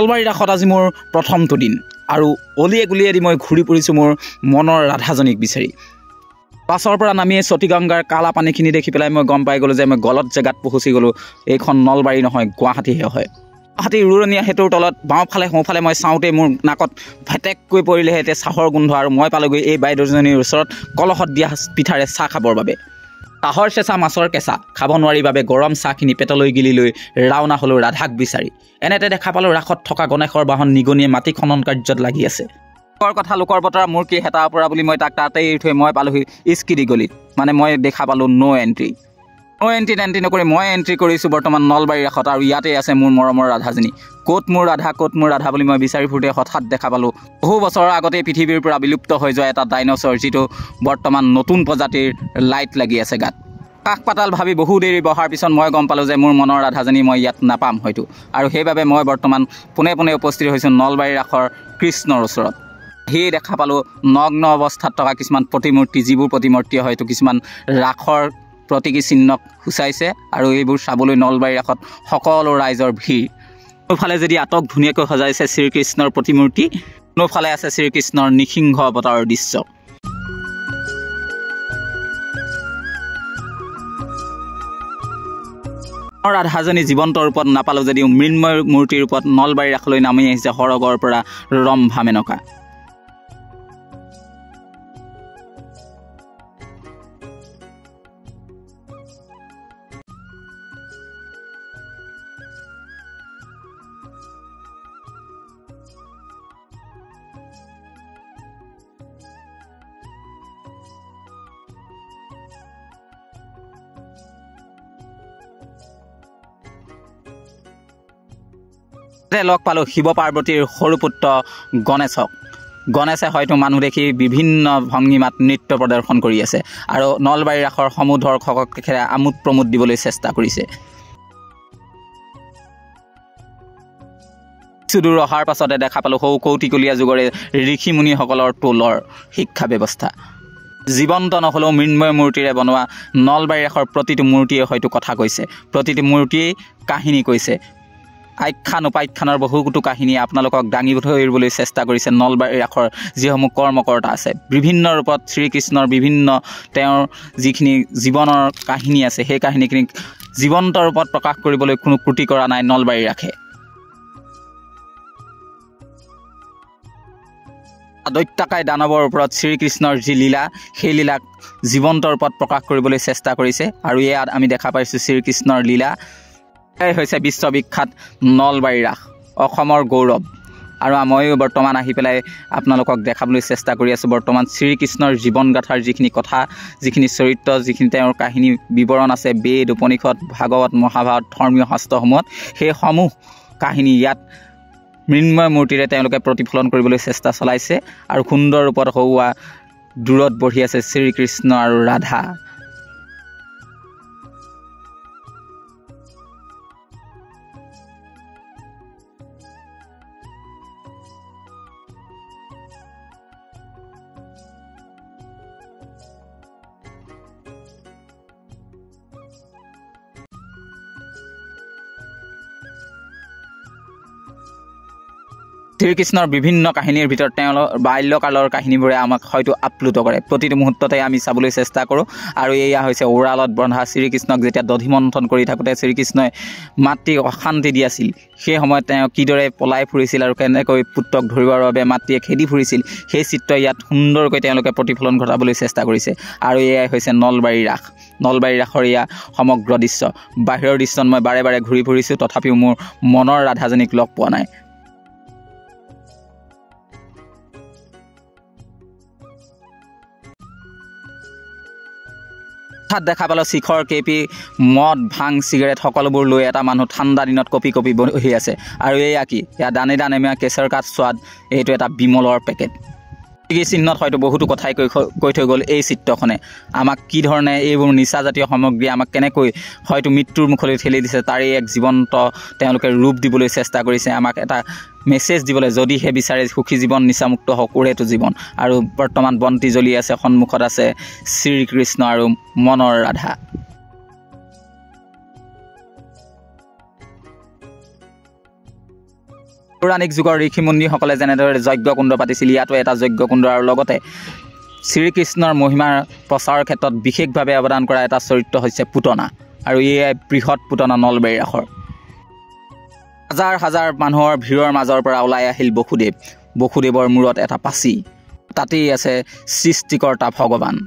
নলবাৰী ৰাসত আজি মোৰ প্ৰথমটো দিন আৰু অলিয়ে গলিয়ে দি মই ঘূৰি ফুৰিছোঁ মোৰ মনৰ ৰাধাজনীক বিচাৰি। বাছৰ পৰা নামিয়ে সতীগংগাৰ কালা পানীখিনি দেখি পেলাই মই গম পাই গ'লোঁ যে মই গলত জেগাত পহুচি গ'লোঁ। এইখন নলবাৰী নহয়, গুৱাহাটীহে হয়। গুৱাহাটীৰ উৰণীয়া সেতুৰ তলত বাওঁফালে সোঁফালে মই চাওঁতে মোৰ নাকত ভেটেককৈ পৰিলেহে এতিয়া চাহৰ গোন্ধ, আৰু মই পালোগৈ এই বাইদেউজনীৰ ওচৰত কলহত দিয়া পিঠাৰে চাহ খাবৰ বাবে। চাহৰ চেঁচা মাছৰ কেঁচা খাব নোৱাৰি বাবে গৰম চাহখিনি পেটলৈ গিলি লৈ ৰাওনা হ'লোঁ ৰাধাক বিচাৰি। এনেতে দেখা পালোঁ ৰাসত থকা গণেশৰ বাহন নিগনিয়ে মাটি খনন কাৰ্যত লাগি আছে। লোকৰ কথা লোকৰ বতৰা মোৰ কি হেতা পৰা বুলি মই তাক তাতেই এৰি থৈ মই পালোহি ইস্কিৰি গলিত। মানে মই দেখা পালোঁ ন' এণ্ট্ৰি নকৰি মই এণ্ট্ৰি কৰিছোঁ বৰ্তমান নলবাৰী ৰাসত, আৰু ইয়াতে আছে মোৰ মৰমৰ ৰাধাজনী। ক'ত মোৰ ৰাধা বুলি মই বিচাৰি ফুৰোঁতে হঠাৎ দেখা পালোঁ বহু বছৰৰ আগতেই পৃথিৱীৰ পৰা বিলুপ্ত হৈ যোৱা এটা ডাইনছৰ, যিটো বৰ্তমান নতুন প্ৰজাতিৰ লাইট লাগি আছে গাত। কাষ পাতাল ভাবি বহু দেৰি বহাৰ পিছত মই গম পালোঁ যে মোৰ মনৰ ৰাধাজনী মই ইয়াত নাপাম হয়তো, আৰু সেইবাবে মই বৰ্তমান পোনে পোনে উপস্থিত হৈছোঁ নলবাৰী ৰাসৰ কৃষ্ণৰ ওচৰত। সেয়ে দেখা পালোঁ নগ্ন অৱস্থাত থকা কিছুমান প্ৰতিমূৰ্তি, যিবোৰ প্ৰতিমূৰ্তিয়ে হয়তো কিছুমান ৰাসৰ প্ৰতীকী চিহ্নক সূচাইছে, আৰু এইবোৰ চাবলৈ নলবাৰী ৰাসত সকলো ৰাইজৰ ভিৰ। কোনোফালে যদি আটক ধুনীয়াকৈ সজাইছে শ্ৰীকৃষ্ণৰ প্ৰতিমূৰ্তি, কোনোফালে আছে শ্ৰীকৃষ্ণৰ নৃসিংহ অৱতাৰৰ দৃশ্য। ৰাধাজনী জীৱন্ত ৰূপত নাপালোঁ যদিও মৃন্ময় মূৰ্তিৰ ৰূপত নলবাৰী ৰাসলৈ নামি আহিছে সৰগৰ পৰা ৰম্ভা মেনকা। লগ পালোঁ শিৱ পাৰ্বতীৰ সৰু পুত্ৰ গণেশক। গণেশে হয়তো মানুহ দেখি বিভিন্ন ভংগীমাত নৃত্য প্ৰদৰ্শন কৰি আছে, আৰু নলবাৰী ৰাসৰ সমূহ দৰ্শকক আমোদ প্ৰমোদ দিবলৈ চেষ্টা কৰিছে। কিছুদূৰ অহাৰ পাছতে দেখা পালোঁ সৌ কৌটিকলীয়া যুগৰে ঋষি মুনিসকলৰ টোলৰ শিক্ষা ব্যৱস্থা। জীৱন্ত নহ'লেও মৃন্ময় মূৰ্তিৰে বনোৱা নলবাৰী ৰাসৰ প্ৰতিটো মূৰ্তিয়ে হয়তো কথা কৈছে, প্ৰতিটো মূৰ্তিয়েই কাহিনী কৈছে। আখ্যান উপাখ্যানৰ বহুতো কাহিনী আপোনালোকক দাঙি ধৰিবলৈ চেষ্টা কৰিছে নলবাৰী ৰাসৰ যিসমূহ কৰ্মকৰ্তা আছে। বিভিন্ন ৰূপত শ্ৰীকৃষ্ণৰ বিভিন্ন তেওঁৰ যিখিনি জীৱনৰ কাহিনী আছে, সেই কাহিনীখিনিক জীৱন্ত ৰূপত প্ৰকাশ কৰিবলৈ কোনো ত্ৰুটি কৰা নাই নলবাৰী ৰাসে। দৈত্যাকায় দানৱৰ ওপৰত শ্ৰীকৃষ্ণৰ যি লীলা, সেই লীলাক জীৱন্ত ৰূপত প্ৰকাশ কৰিবলৈ চেষ্টা কৰিছে, আৰু ইয়াত আমি দেখা পাইছোঁ শ্ৰীকৃষ্ণৰ লীলা। এয়াই হৈছে বিশ্ববিখ্যাত নলবাৰী ৰাস, অসমৰ গৌৰৱ। আৰু ময়ো বৰ্তমান আহি পেলাই আপোনালোকক দেখাবলৈ চেষ্টা কৰি আছোঁ বৰ্তমান শ্ৰীকৃষ্ণৰ জীৱন গাথাৰ যিখিনি কথা, যিখিনি চৰিত্ৰ, যিখিনি তেওঁৰ কাহিনী বিৱৰণ আছে বেদ, উপনিষদ, ভাগৱত, মহাভাৰত, ধৰ্মীয় শাস্ত্ৰসমূহত, সেইসমূহ কাহিনী ইয়াত মৃন্ময় মূৰ্তিৰে তেওঁলোকে প্ৰতিফলন কৰিবলৈ চেষ্টা চলাইছে, আৰু সুন্দৰ ৰূপত হওৱা দূৰত বহি আছে শ্ৰীকৃষ্ণ আৰু ৰাধা। শ্ৰীকৃষ্ণৰ বিভিন্ন কাহিনীৰ ভিতৰত তেওঁৰ বাল্যকালৰ কাহিনীবোৰে আমাক হয়তো আপ্লুত কৰে। প্ৰতিটো মুহূৰ্ততে আমি চাবলৈ চেষ্টা কৰোঁ, আৰু এয়া হৈছে ওৰালত বন্ধা শ্ৰীকৃষ্ণক যেতিয়া দধিমন্থন কৰি থাকোঁতে শ্ৰীকৃষ্ণই মাতৃক অশান্তি দি আছিল, সেই সময়ত তেওঁ কিদৰে পলাই ফুৰিছিল আৰু কেনেকৈ পুত্ৰক ধৰিবৰ বাবে মাতৃয়ে খেদি ফুৰিছিল, সেই চিত্ৰ ইয়াত সুন্দৰকৈ তেওঁলোকে প্ৰতিফলন ঘটাবলৈ চেষ্টা কৰিছে। আৰু এয়াই হৈছে নলবাৰী ৰাস। নলবাৰী ৰাসৰ এয়া সমগ্ৰ দৃশ্য। বাহিৰৰ দৃশ্যত মই বাৰে বাৰে ঘূৰি ফুৰিছোঁ, তথাপিও মোৰ মনৰ ৰাধাজনীক লগ পোৱা নাই। হঠাৎ দেখা পালোঁ শিখৰ, কেপি, মদ, ভাং, চিগাৰেট সকলোবোৰ লৈ এটা মানুহ ঠাণ্ডা দিনত কপি কপি বহি আছে। আৰু এয়া কি? এয়া দানে দানে কেশৰ কাঠ সোৱাদ, এইটো এটা বিমলৰ পেকেট। এই চিহ্নত হয়তো বহুতো কথাই কৈ থৈ গ'ল এই চিত্ৰখনে। আমাক কি ধৰণে এইবোৰ নিচাজাতীয় সামগ্ৰী আমাক কেনেকৈ হয়তো মৃত্যুৰ মুখলৈ ঠেলি দিছে, তাৰে এক জীৱন্ত তেওঁলোকে ৰূপ দিবলৈ চেষ্টা কৰিছে, আমাক এটা মেছেজ দিবলৈ, যদিহে বিচাৰে সুখী জীৱন, নিচামুক্ত হওক ওৰেটো জীৱন। আৰু বৰ্তমান বন্তি জ্বলি আছে, সন্মুখত আছে শ্ৰীকৃষ্ণ আৰু মনৰ ৰাধা। পৌৰাণিক যুগৰ ঋষি মুনিসকলে যেনেদৰে যজ্ঞকুণ্ড পাতিছিল, ইয়াতো এটা যজ্ঞকুণ্ড আৰু লগতে শ্ৰীকৃষ্ণৰ মহিমাৰ প্ৰচাৰৰ ক্ষেত্ৰত বিশেষভাৱে অৱদান কৰা এটা চৰিত্ৰ হৈছে পুতনা, আৰু এয়াই বৃহৎ পুতনা নলবাৰীৰ ৰাসৰ। হাজাৰ হাজাৰ মানুহৰ ভিৰৰ মাজৰ পৰা ওলাই আহিল বসুদেৱ। বসুদেৱৰ মূৰত এটা পাচি, তাতেই আছে সৃষ্টিকৰ্তা ভগৱান।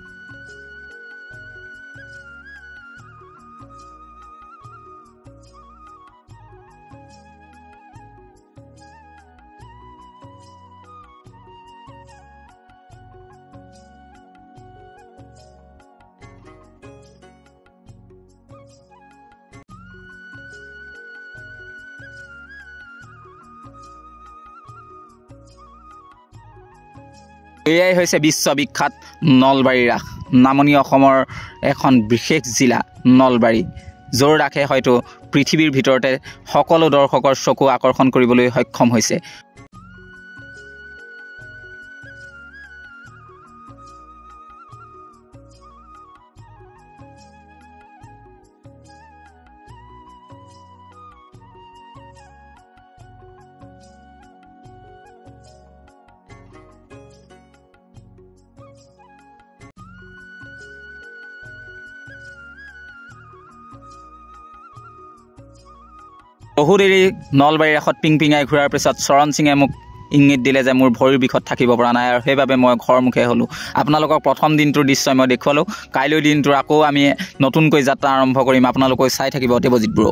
এয়াই হৈছে বিশ্ববিখ্যাত নলবাৰী ৰাস। নামনি অসমৰ এখন বিশেষ জিলা নলবাৰী, য'ৰ ৰাসে হয়তো পৃথিৱীৰ ভিতৰতে সকলো দৰ্শকৰ চকু আকৰ্ষণ কৰিবলৈ সক্ষম হৈছে। বহু দেৰি নলবাৰী ৰাসত পিংপিঙাই ঘূৰাৰ পিছত চৰণ সিঙে মোক ইংগিত দিলে যে মোৰ ভৰিৰ বিষত থাকিব পৰা নাই, আৰু সেইবাবে মই ঘৰমুখে হ'লোঁ। আপোনালোকক প্ৰথম দিনটোৰ দৃশ্য মই দেখুৱালোঁ। কাইলৈ দিনটোৰ আকৌ আমি নতুনকৈ যাত্ৰা আৰম্ভ কৰিম। আপোনালোকে চাই থাকিব অতিবজিত ব্ৰ।